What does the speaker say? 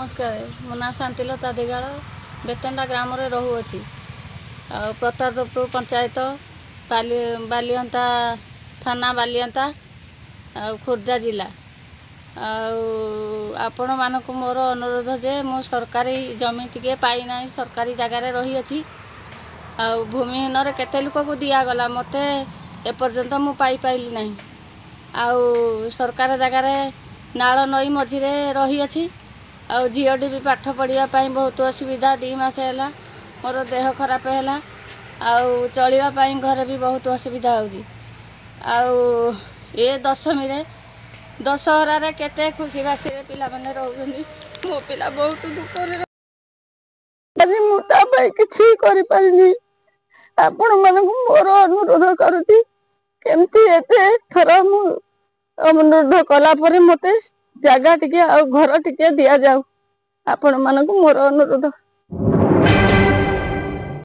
नमस्कार मो ना शांतिलता दिगाल बेतेंडा ग्राम रे रहुअछि प्रतापपुर पंचायत बालियंता थाना बालियंता खोर्धा जिला आपण मानक मोर अनुरोध जे मो सरकारी जमी टिके पाई ना सरकारी जगार रही अछि भूमिहीन रे केते लोक को दिया गला मते एपर्यंत मु पाई पाइली नहीं सरकार जगार नाल नई मझिरे रही अछि झीटी भी पाठ पढ़ा बहुत असुविधा 2 मास है मोर देह खराब है चलवाई घर भी बहुत असुविधा हो दशमी दशहरा केते खुशी बासी पिला माने रहउछनी मो पिला बहुत दुख रे मुता किछि करि परिनी आपण मानक मोर अनुरोध करूची केमती एते थरा मु अनुरोध कला परे मते जागा टिके घर टिके दिया जाऊ आपण मानक मोर अनुरोध।